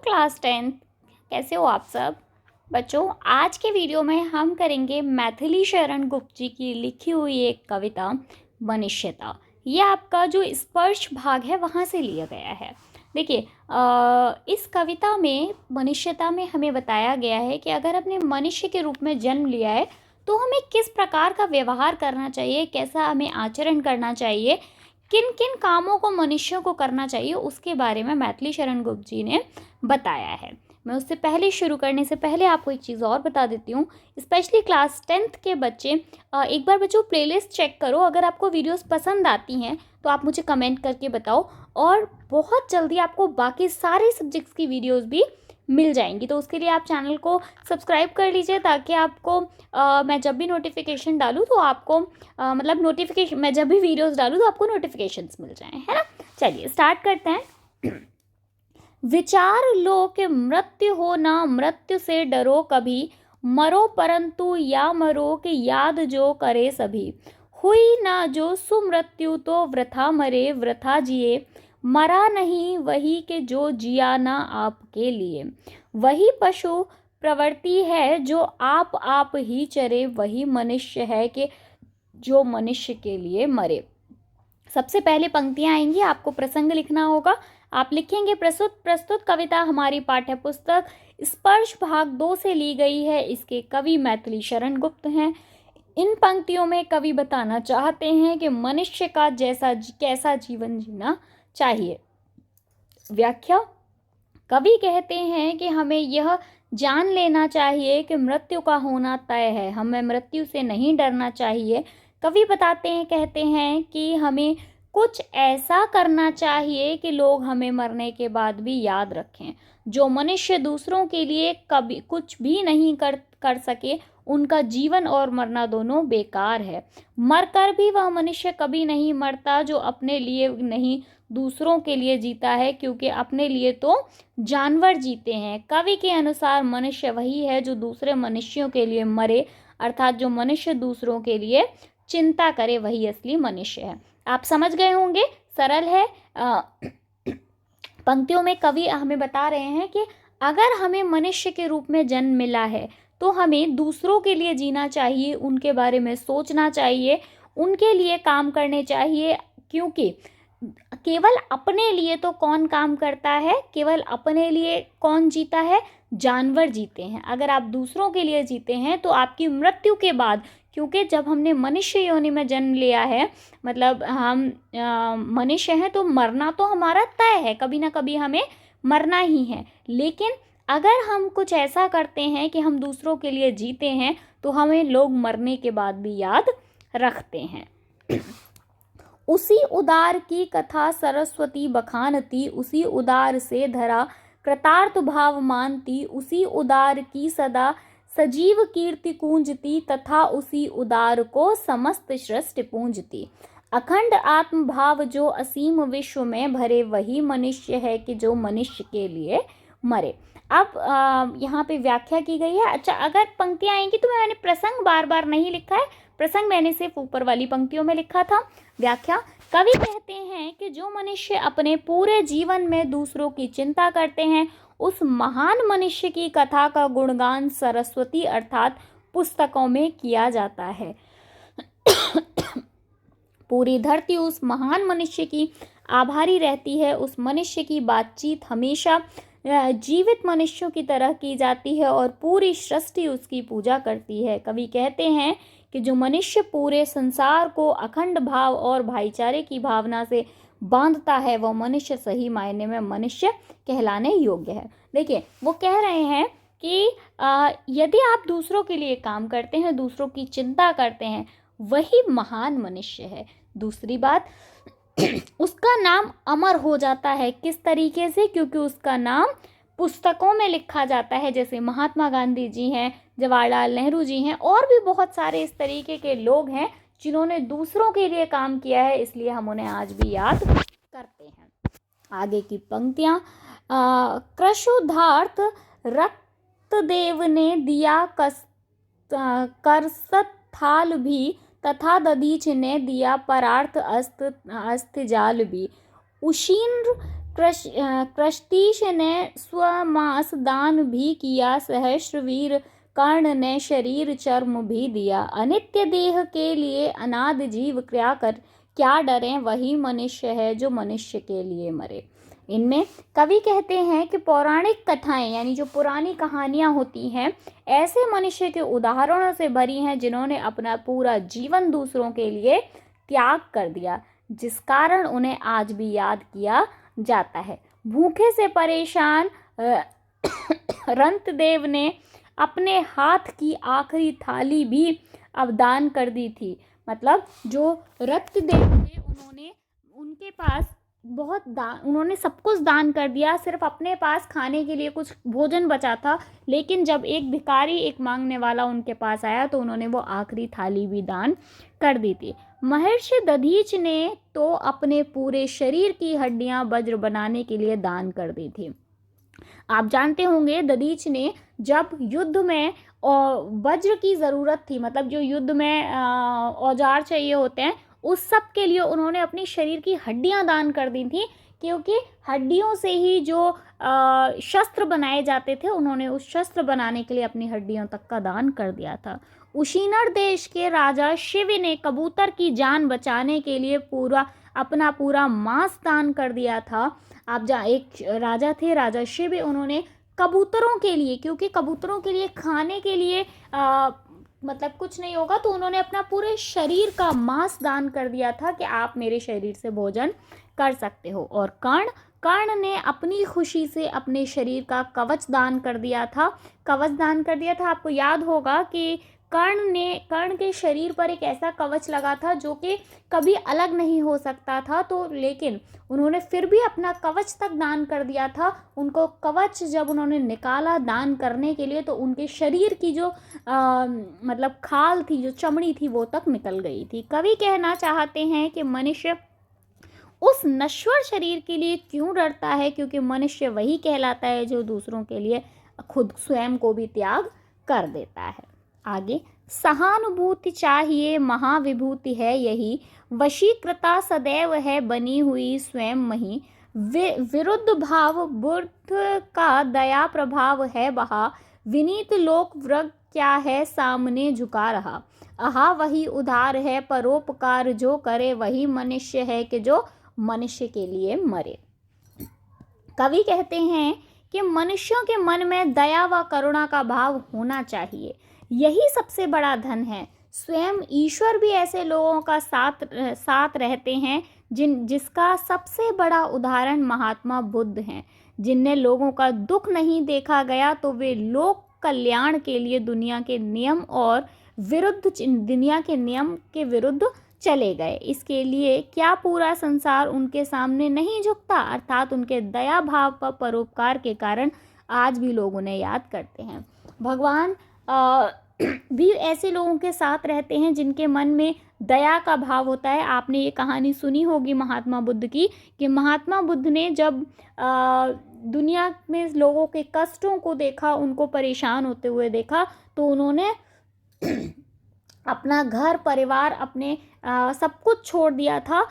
Class 10। कैसे हो आप सब बच्चों? आज के वीडियो में हम करेंगे मैथिली शरण गुप्त जी की लिखी हुई एक कविता मनुष्यता। ये आपका जो स्पर्श भाग है वहाँ से लिया गया है। देखिए, इस कविता में मनुष्यता में हमें बताया गया है कि अगर अपने मनुष्य के रूप में जन्म लिया है तो हमें किस प्रकार का व्यवहार करना चाहिए, कैसा हमें आचरण करना चाहिए, किन किन कामों को मनुष्यों को करना चाहिए, उसके बारे में मैथिली शरण गुप्त जी ने बताया है। मैं उससे पहले शुरू करने से पहले आपको एक चीज़ और बता देती हूँ। स्पेशली क्लास 10th के बच्चे, एक बार बच्चों प्लेलिस्ट चेक करो। अगर आपको वीडियोस पसंद आती हैं तो आप मुझे कमेंट करके बताओ, और बहुत जल्दी आपको बाकी सारे सब्जेक्ट्स की वीडियोस भी मिल जाएंगी। तो उसके लिए आप चैनल को सब्सक्राइब कर लीजिए, ताकि आपको मैं जब भी नोटिफिकेशन डालूँ तो आपको मतलब नोटिफिकेशन, मैं जब भी वीडियोस डालूँ तो आपको नोटिफिकेशंस मिल जाएं, है ना। चलिए स्टार्ट करते हैं। विचार लो कि मृत्यु हो ना, मृत्यु से डरो कभी, मरो परंतु या मरो कि याद जो करे सभी। हुई ना जो सुमृत्यु तो वृथा मरे, वृथा जिए, मरा नहीं वही के जो जिया ना आपके लिए। वही पशु प्रवृत्ति है जो आप ही चरे, वही मनुष्य है कि जो मनुष्य के लिए मरे। सबसे पहले पंक्तियां आएंगी, आपको प्रसंग लिखना होगा। आप लिखेंगे प्रस्तुत कविता हमारी पाठ्य पुस्तक स्पर्श भाग 2 से ली गई है। इसके कवि मैथिली शरण गुप्त हैं। इन पंक्तियों में कवि बताना चाहते हैं कि मनुष्य का कैसा जीवन जीना चाहिए। व्याख्या: कवि कहते हैं कि हमें यह जान लेना चाहिए कि मृत्यु का होना तय है, हमें मृत्यु से नहीं डरना चाहिए। कवि बताते हैं, कहते हैं कि हमें कुछ ऐसा करना चाहिए कि लोग हमें मरने के बाद भी याद रखें। जो मनुष्य दूसरों के लिए कभी कुछ भी नहीं कर सके, उनका जीवन और मरना दोनों बेकार है। मरकर भी वह मनुष्य कभी नहीं मरता जो अपने लिए नहीं दूसरों के लिए जीता है, क्योंकि अपने लिए तो जानवर जीते हैं। कवि के अनुसार मनुष्य वही है जो दूसरे मनुष्यों के लिए मरे, अर्थात जो मनुष्य दूसरों के लिए चिंता करे वही असली मनुष्य है। आप समझ गए होंगे, सरल है। पंक्तियों में कवि हमें बता रहे हैं कि अगर हमें मनुष्य के रूप में जन्म मिला है तो हमें दूसरों के लिए जीना चाहिए, उनके बारे में सोचना चाहिए, उनके लिए काम करने चाहिए। क्योंकि केवल अपने लिए तो कौन काम करता है, केवल अपने लिए कौन जीता है? जानवर जीते हैं। अगर आप दूसरों के लिए जीते हैं तो आपकी मृत्यु के बाद, क्योंकि जब हमने मनुष्य योनि में जन्म लिया है, मतलब हम मनुष्य हैं, तो मरना तो हमारा तय है, कभी ना कभी हमें मरना ही है। लेकिन अगर हम कुछ ऐसा करते हैं कि हम दूसरों के लिए जीते हैं, तो हमें लोग मरने के बाद भी याद रखते हैं। उसी उदार की कथा सरस्वती बखानती, उसी उदार से धरा कृतार्थ भाव मानती, उसी उदार की सदा सजीव कीर्ति कूंजती, तथा उसी उदार को समस्त सृष्टि पूंजती। अखंड आत्म भाव जो असीम विश्व में भरे, वही मनुष्य है कि जो मनुष्य के लिए मरे। अब यहाँ पे व्याख्या की गई है। अच्छा, अगर पंक्तियां आएंगी तो मैंने प्रसंग बार बार नहीं लिखा है, प्रसंग मैंने सिर्फ ऊपर वाली पंक्तियों में लिखा था। व्याख्या: कवि कहते हैं कि जो मनुष्य अपने पूरे जीवन में दूसरों की चिंता करते हैं, उस महान मनुष्य की कथा का गुणगान सरस्वती अर्थात पुस्तकों में किया जाता है। पूरी धरती उस महान मनुष्य की आभारी रहती है। उस मनुष्य की बातचीत हमेशा जीवित मनुष्यों की तरह की जाती है और पूरी सृष्टि उसकी पूजा करती है। कवि कहते हैं कि जो मनुष्य पूरे संसार को अखंड भाव और भाईचारे की भावना से बांधता है, वह मनुष्य सही मायने में मनुष्य कहलाने योग्य है। देखिए, वो कह रहे हैं कि यदि आप दूसरों के लिए काम करते हैं, दूसरों की चिंता करते हैं, वही महान मनुष्य है। दूसरी बात, उसका नाम अमर हो जाता है। किस तरीके से? क्योंकि उसका नाम पुस्तकों में लिखा जाता है। जैसे महात्मा गांधी जी हैं, जवाहरलाल नेहरू जी हैं, और भी बहुत सारे इस तरीके के लोग हैं जिन्होंने दूसरों के लिए काम किया है, इसलिए हम उन्हें आज भी याद करते हैं। आगे की पंक्तियां, कृशुधार्थ रक्तदेव ने दिया करसत थाल भी, तथा दधीच ने दिया परार्थ अस्थ जाल भी। उशीन्द्र कृष्टीश ने स्वमास दान भी किया, सहस्रवीर कर्ण ने शरीर चर्म भी दिया। अनित्य देह के लिए अनाद जीव क्या डरे, वही मनुष्य है जो मनुष्य के लिए मरे। इनमें कवि कहते हैं कि पौराणिक कथाएं यानी जो पुरानी कहानियां होती हैं ऐसे मनुष्य के उदाहरणों से भरी हैं जिन्होंने अपना पूरा जीवन दूसरों के लिए त्याग कर दिया, जिस कारण उन्हें आज भी याद किया जाता है। भूखे से परेशान रंतदेव ने अपने हाथ की आखिरी थाली भी अवदान कर दी थी। मतलब जो रंतदेव थे उनके पास उन्होंने सब कुछ दान कर दिया, सिर्फ अपने पास खाने के लिए कुछ भोजन बचा था। लेकिन जब एक भिखारी, एक मांगने वाला उनके पास आया तो उन्होंने वो आखिरी थाली भी दान कर दी थी। महर्षि दधीच ने तो अपने पूरे शरीर की हड्डियां वज्र बनाने के लिए दान कर दी थी। आप जानते होंगे दधीच ने जब युद्ध में वज्र की ज़रूरत थी, मतलब जो युद्ध में औजार चाहिए होते हैं, उस सब के लिए उन्होंने अपनी शरीर की हड्डियां दान कर दी थी, क्योंकि हड्डियों से ही जो शस्त्र बनाए जाते थे उन्होंने उस शस्त्र बनाने के लिए अपनी हड्डियों तक का दान कर दिया था। उशीनर देश के राजा शिव ने कबूतर की जान बचाने के लिए अपना पूरा मांस दान कर दिया था। एक राजा थे, राजा शिव, उन्होंने कबूतरों के लिए, क्योंकि कबूतरों के लिए खाने के लिए मतलब कुछ नहीं होगा, तो उन्होंने अपना पूरे शरीर का मांस दान कर दिया था कि आप मेरे शरीर से भोजन कर सकते हो। और कर्ण ने अपनी खुशी से अपने शरीर का कवच दान कर दिया था। आपको याद होगा कि कर्ण के शरीर पर एक ऐसा कवच लगा था जो कि कभी अलग नहीं हो सकता था, तो लेकिन उन्होंने फिर भी अपना कवच तक दान कर दिया था। उनको कवच जब उन्होंने निकाला दान करने के लिए तो उनके शरीर की जो मतलब खाल थी, जो चमड़ी थी, वो तक निकल गई थी। कवि कहना चाहते हैं कि मनुष्य उस नश्वर शरीर के लिए क्यों डरता है, क्योंकि मनुष्य वही कहलाता है जो दूसरों के लिए खुद स्वयं को भी त्याग कर देता है। आगे, सहानुभूति चाहिए महाविभूति है यही, वशीकृता सदैव है बनी हुई स्वयं मही, विरुद्ध भाव बुद्ध का दया प्रभाव है बहा, विनीत लोक वृग क्या है सामने झुका रहा, आहा वही उधार है परोपकार जो करे, वही मनुष्य है कि जो मनुष्य के लिए मरे। कवि कहते हैं कि मनुष्यों के मन में दया व करुणा का भाव होना चाहिए, यही सबसे बड़ा धन है। स्वयं ईश्वर भी ऐसे लोगों का साथ रहते हैं जिसका सबसे बड़ा उदाहरण महात्मा बुद्ध हैं, जिनने लोगों का दुख नहीं देखा गया तो वे लोक कल्याण के लिए दुनिया के नियम के विरुद्ध चले गए। इसके लिए क्या पूरा संसार उनके सामने नहीं झुकता, अर्थात उनके दया भाव पर परोपकार के कारण आज भी लोग उन्हें याद करते हैं। भगवान भी ऐसे लोगों के साथ रहते हैं जिनके मन में दया का भाव होता है। आपने ये कहानी सुनी होगी महात्मा बुद्ध की, कि महात्मा बुद्ध ने जब दुनिया में लोगों के कष्टों को देखा, उनको परेशान होते हुए देखा, तो उन्होंने अपना घर परिवार अपने सब कुछ छोड़ दिया था।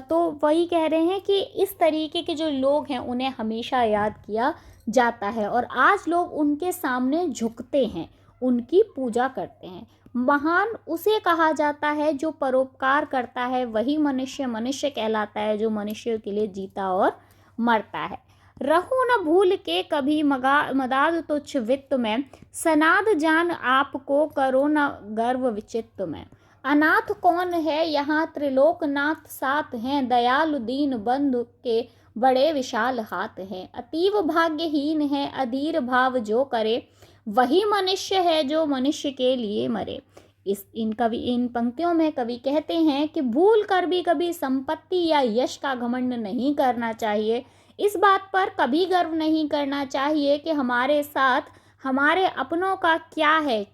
तो वही कह रहे हैं कि इस तरीके के जो लोग हैं उन्हें हमेशा याद किया जाता है और आज लोग उनके सामने झुकते हैं, उनकी पूजा करते हैं। महान उसे कहा जाता है जो परोपकार करता है, वही मनुष्य कहलाता है जो मनुष्य के लिए जीता और मरता है। रहू न भूल के कभी मदाद तुच्छ वित्त में, सनाद जान आपको करो न गर्व विचित्त में। अनाथ कौन है यहाँ त्रिलोकनाथ साथ हैं, दयालु दीन बंधु के बड़े विशाल हाथ हैं। अतीव भाग्यहीन है अधीर भाव जो करे, वही मनुष्य है जो मनुष्य के लिए मरे। इन पंक्तियों में कवि कहते हैं कि भूल कर भी कभी संपत्ति या यश का घमंड नहीं करना चाहिए। इस बात पर कभी गर्व नहीं करना चाहिए कि हमारे साथ हमारे अपनों का क्या है,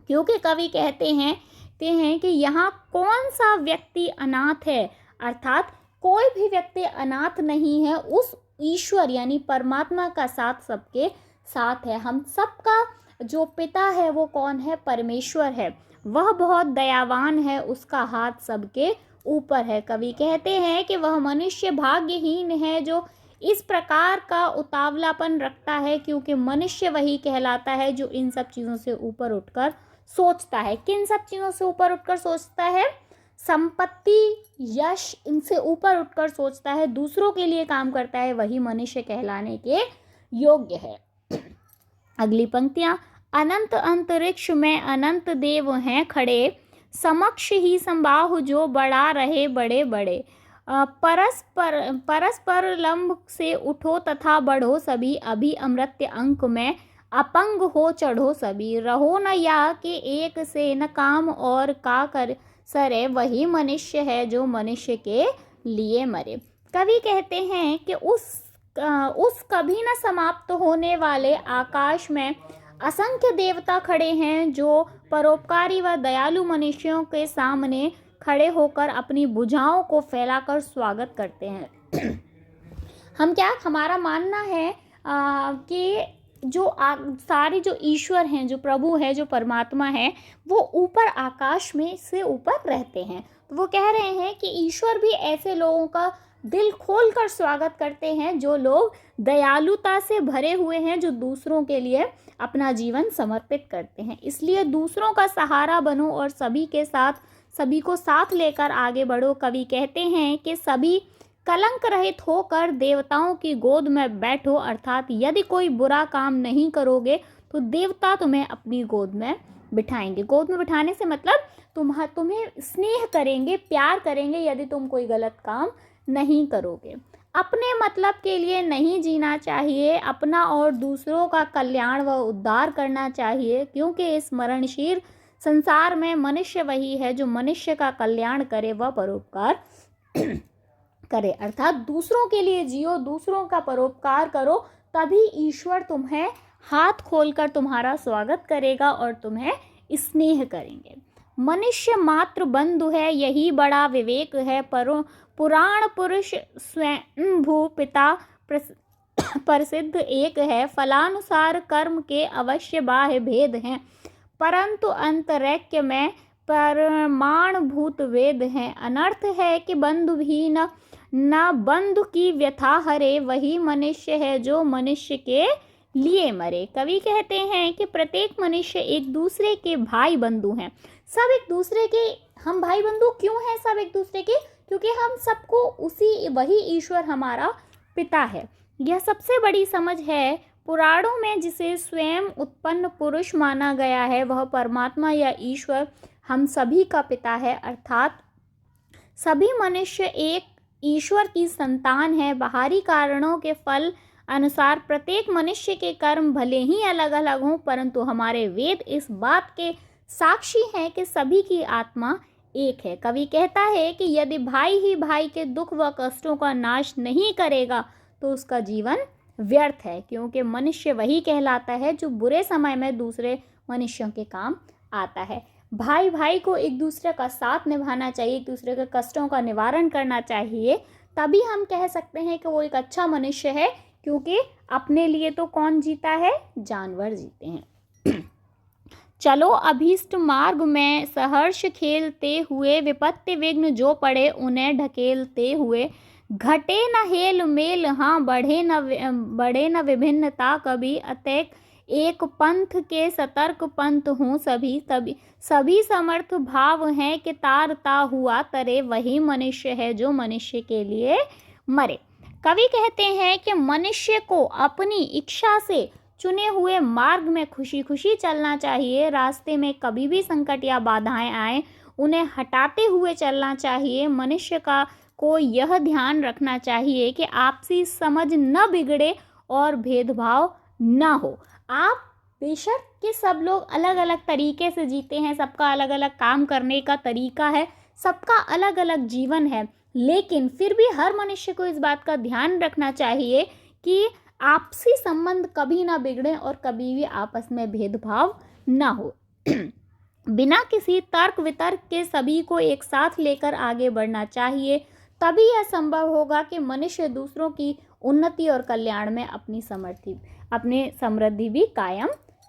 क्योंकि कवि कहते हैं कि यहाँ कौन सा व्यक्ति अनाथ है, अर्थात कोई भी व्यक्ति अनाथ नहीं है। उस ईश्वर यानी परमात्मा का साथ सबके साथ है। हम सबका जो पिता है वो कौन है? परमेश्वर है। वह बहुत दयावान है, उसका हाथ सबके ऊपर है। कवि कहते हैं कि वह मनुष्य भाग्यहीन है जो इस प्रकार का उतावलापन रखता है, क्योंकि मनुष्य वही कहलाता है जो इन सब चीज़ों से ऊपर उठकर सोचता है। किन सब चीज़ों से ऊपर उठकर सोचता है? संपत्ति, यश, इनसे ऊपर उठकर सोचता है, दूसरों के लिए काम करता है, वही मनुष्य कहलाने के योग्य है। अगली पंक्तियां, अनंत अंतरिक्ष में अनंत देव हैं खड़े, समक्ष ही संबाहु जो बढ़ा रहे बड़े बड़े। परस्पर लंब से उठो तथा बढ़ो सभी, अभी अमृत्य अंक में अपंग हो चढ़ो सभी। रहो न या के एक से न काम और का कर सरे, वही मनुष्य है जो मनुष्य के लिए मरे। कवि कहते हैं कि उस कभी न समाप्त होने वाले आकाश में असंख्य देवता खड़े हैं जो परोपकारी व दयालु मनुष्यों के सामने खड़े होकर अपनी भुजाओं को फैलाकर स्वागत करते हैं। हमारा मानना है कि जो सारे जो ईश्वर हैं, जो प्रभु है, जो परमात्मा है, वो ऊपर आकाश में से ऊपर रहते हैं। तो वो कह रहे हैं कि ईश्वर भी ऐसे लोगों का दिल खोलकर स्वागत करते हैं जो लोग दयालुता से भरे हुए हैं, जो दूसरों के लिए अपना जीवन समर्पित करते हैं। इसलिए दूसरों का सहारा बनो और सभी को साथ लेकर आगे बढ़ो। कवि कहते हैं कि सभी कलंक रहित होकर देवताओं की गोद में बैठो, अर्थात यदि कोई बुरा काम नहीं करोगे तो देवता तुम्हें अपनी गोद में बिठाएंगे। गोद में बिठाने से मतलब तुम्हें स्नेह करेंगे, प्यार करेंगे यदि तुम कोई गलत काम नहीं करोगे। अपने मतलब के लिए नहीं जीना चाहिए, अपना और दूसरों का कल्याण व उद्धार करना चाहिए, क्योंकि इस मरणशील संसार में मनुष्य वही है जो मनुष्य का कल्याण करे व परोपकार करे। अर्थात दूसरों के लिए जियो, दूसरों का परोपकार करो, तभी ईश्वर तुम्हें हाथ खोलकर तुम्हारा स्वागत करेगा और तुम्हें स्नेह करेंगे। मनुष्य मात्र बंधु है, यही बड़ा विवेक है। पुराण पुरुष स्वयंभू पिता प्रसिद्ध एक है। फलानुसार कर्म के अवश्य बाह्य भेद हैं, परंतु अंतरैक्य में परमाणुभूत वेद हैं। अनर्थ है कि बंधु भी न बंधु की व्यथा हरे, वही मनुष्य है जो मनुष्य के लिए मरे। कवि कहते हैं कि प्रत्येक मनुष्य एक दूसरे के भाई बंधु हैं। सब एक दूसरे के, हम भाई बंधु क्यों हैं सब एक दूसरे के? क्योंकि हम सबको वही ईश्वर हमारा पिता है। यह सबसे बड़ी समझ है। पुराणों में जिसे स्वयं उत्पन्न पुरुष माना गया है, वह परमात्मा या ईश्वर हम सभी का पिता है, अर्थात सभी मनुष्य एक ईश्वर की संतान है। बाहरी कारणों के फल अनुसार प्रत्येक मनुष्य के कर्म भले ही अलग अलग हों, परंतु हमारे वेद इस बात के साक्षी हैं कि सभी की आत्मा एक है। कवि कहता है कि यदि भाई ही भाई के दुख व कष्टों का नाश नहीं करेगा तो उसका जीवन व्यर्थ है, क्योंकि मनुष्य वही कहलाता है जो बुरे समय में दूसरे मनुष्यों के काम आता है। भाई भाई को एक दूसरे का साथ निभाना चाहिए, एक दूसरे के कष्टों का निवारण करना चाहिए, तभी हम कह सकते हैं कि वो एक अच्छा मनुष्य है। क्योंकि अपने लिए तो कौन जीता है? जानवर जीते हैं। चलो अभीष्ट मार्ग में सहर्ष खेलते हुए, विपत्ति विघ्न जो पड़े उन्हें ढकेलते हुए। घटे न हेल मेल, हाँ बढ़े न विभिन्नता कभी, अतएक एक पंथ के सतर्क पंथ हों सभी समर्थ भाव हैं कि तारता हुआ तरे, वही मनुष्य है जो मनुष्य के लिए मरे। कवि कहते हैं कि मनुष्य को अपनी इच्छा से चुने हुए मार्ग में खुशी खुशी चलना चाहिए। रास्ते में कभी भी संकट या बाधाएं आए, उन्हें हटाते हुए चलना चाहिए। मनुष्य को यह ध्यान रखना चाहिए कि आपसी समझ न बिगड़े और भेदभाव न हो। आप बेशक कि सब लोग अलग अलग तरीके से जीते हैं, सबका अलग अलग काम करने का तरीका है, सबका अलग अलग जीवन है, लेकिन फिर भी हर मनुष्य को इस बात का ध्यान रखना चाहिए कि आपसी संबंध कभी ना बिगड़े और कभी भी आपस में भेदभाव ना हो। बिना किसी तर्क वितर्क के सभी को एक साथ लेकर आगे बढ़ना चाहिए, तभी यह संभव होगा कि मनुष्य दूसरों की उन्नति और कल्याण में अपनी समृद्धि भी कायम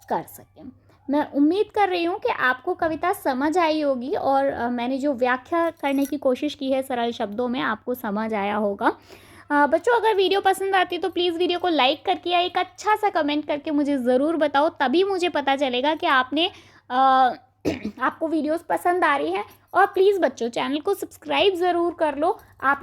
कर सके। मैं उम्मीद कर रही हूँ कि आपको कविता समझ आई होगी और मैंने जो व्याख्या करने की कोशिश की है सरल शब्दों में, आपको समझ आया होगा। बच्चों, अगर वीडियो पसंद आती है तो प्लीज़ वीडियो को लाइक करके या एक अच्छा सा कमेंट करके मुझे ज़रूर बताओ, तभी मुझे पता चलेगा कि आपको वीडियोस पसंद आ रही हैं। और प्लीज़ बच्चों, चैनल को सब्सक्राइब ज़रूर कर लो। आप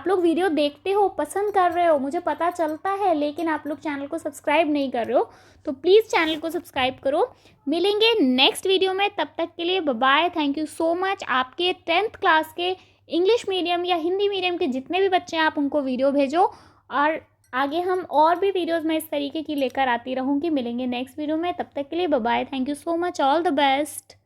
लोग वीडियो देखते हो, पसंद कर रहे हो, मुझे पता चलता है, लेकिन आप लोग चैनल को सब्सक्राइब नहीं कर रहे हो, तो प्लीज़ चैनल को सब्सक्राइब करो। मिलेंगे नेक्स्ट वीडियो में, तब तक के लिए bye bye. Thank you so much. आपके 10th क्लास के इंग्लिश मीडियम या हिंदी मीडियम के जितने भी बच्चे हैं, आप उनको वीडियो भेजो, और आगे हम और भी वीडियोस मैं इस तरीके की लेकर आती रहूँगी। मिलेंगे नेक्स्ट वीडियो में, तब तक के लिए bye bye. Thank you so much. All the best.